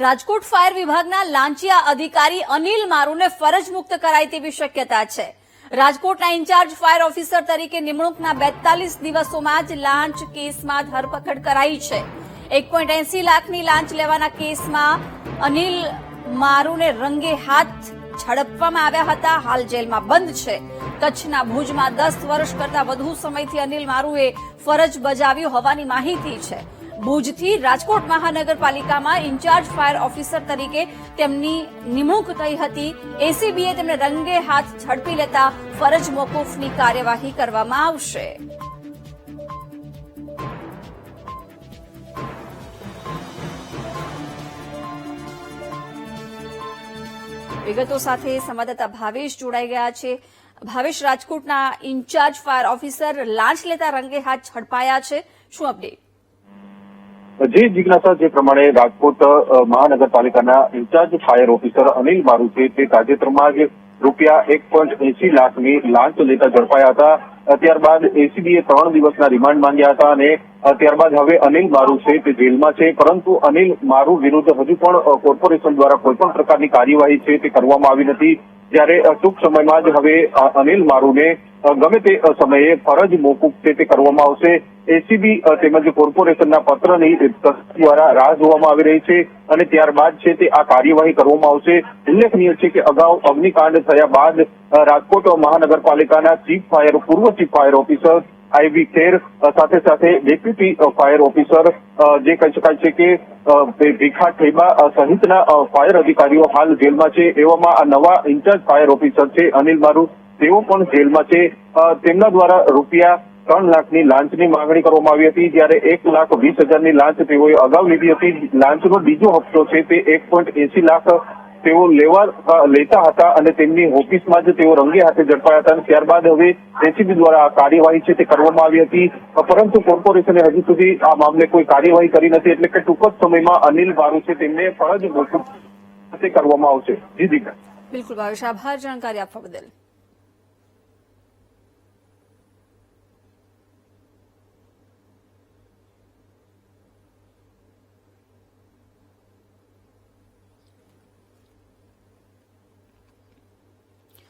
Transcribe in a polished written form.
Rajkot fire વિભાગના લાંચિયા અધિકારી અનિલ મારુને ફરજ મુક્ત કરાય તેવી શક્યતા છે। રાજકોટના ઇન્ચાર્જ ફાયર ઓફિસર તરીકે નિમણૂકના 42 દિવસોમાં જ લાંચ કેસમાં ધરપકડ કરાઈ છે। 1.80 લાખની લાંચ લેવાના કેસમાં અનિલ મારુને રંગે હાથ ઝડપવામાં આવ્યા હતા। હાલ જેલમાં બંધ છે। કચ્છના ભુજમાં 10 વર્ષ કરતા વધુ સમયથી અનિલ મારુએ ફરજ બજાવી હોવાની માહિતી છે। ભુજથી રાજકોટ મહાનગરપાલિકામાં ઇન્ચાર્જ ફાયર ઓફિસર તરીકે તેમની નિમણૂક થઈ હતી। એસીબીએ તેમને રંગે હાથ ઝડપી લેતા ફરજ મોકૂફની કાર્યવાહી કરવામાં આવશે। વિગતો સાથે સંવાદદાતા ભાવેશ જોડાઈ ગયા છે। ભાવેશ, રાજકોટના ઇન્ચાર્જ ફાયર ઓફિસર લાંચ લેતા રંગે હાથ ઝડપાયા છે, શું અપડેટ? જે જિજ્ઞાસા જે પ્રમાણે રાજકોટ મહાનગરપાલિકાના ઇન્ચાર્જ ફાયર ઓફિસર અનિલ મારુ છે તે તાજેતરમાં જ રૂપિયા 1.80 લાખની લાંચ લેતા ઝડપાયા હતા। ત્યારબાદ એસીબીએ 3 દિવસના રિમાન્ડ માંગ્યા હતા અને ત્યારબાદ હવે અનિલ મારુ છે તે જેલમાં છે, પરંતુ અનિલ મારુ વિરુદ્ધ હજુ પણ કોર્પોરેશન દ્વારા કોઈ પણ પ્રકારની કાર્યવાહી છે તે કરવામાં આવી નથી। જ્યારે ટૂંક સમયમાં જ હવે અનિલ મારુને ગમે તે સમયે ફરજ મોકૂફ છે તે કરવામાં આવશે। એસીબી તેમજ કોર્પોરેશનના પત્રની દ્વારા રાહ જોવામાં આવી રહી છે અને ત્યારબાદ છે તે આ કાર્યવાહી કરવામાં આવશે। ઉલ્લેખનીય છે કે અગાઉ અગ્નિકાંડ થયા બાદ રાજકોટ મહાનગરપાલિકાના પૂર્વ ચીફ ફાયર ઓફિસર આઈવી ખેર સાથે સાથે ડેપ્યુટી ફાયર ઓફિસર જે કહી શકાય છે કે ભીખા ઠેબા સહિતના ફાયર અધિકારીઓ હાલ જેલમાં છે। એવામાં આ નવા ઇન્ચાર્જ ફાયર ઓફિસર છે અનિલ મારુ, તેઓ પણ જેલમાં છે। તેમના દ્વારા રૂપિયા 3 લાખની લાંચની માંગણી કરવામાં આવી હતી, જ્યારે 1,20,000ની લાંચ તેઓએ અગાઉ લીધી હતી। લાંચનો બીજો હપ્તો છે તે 1.80 લાખ તેઓ લેતા હતા અને તેમની ઓફિસમાં જ તેઓ રંગે હાથે ઝડપાયા હતા। ત્યારબાદ હવે એસીબી દ્વારા આ કાર્યવાહી છે તે કરવામાં આવી હતી, પરંતુ કોર્પોરેશને હજુ સુધી આ મામલે કોઈ કાર્યવાહી કરી નથી, એટલે કે ટૂંક જ સમયમાં અનિલ મારુ છે તેમને ફરજ મોકૂફ કરવામાં આવશે। જી જી બિલકુલ ભાવેશ, આભાર જાણકારી આપવા બદલ।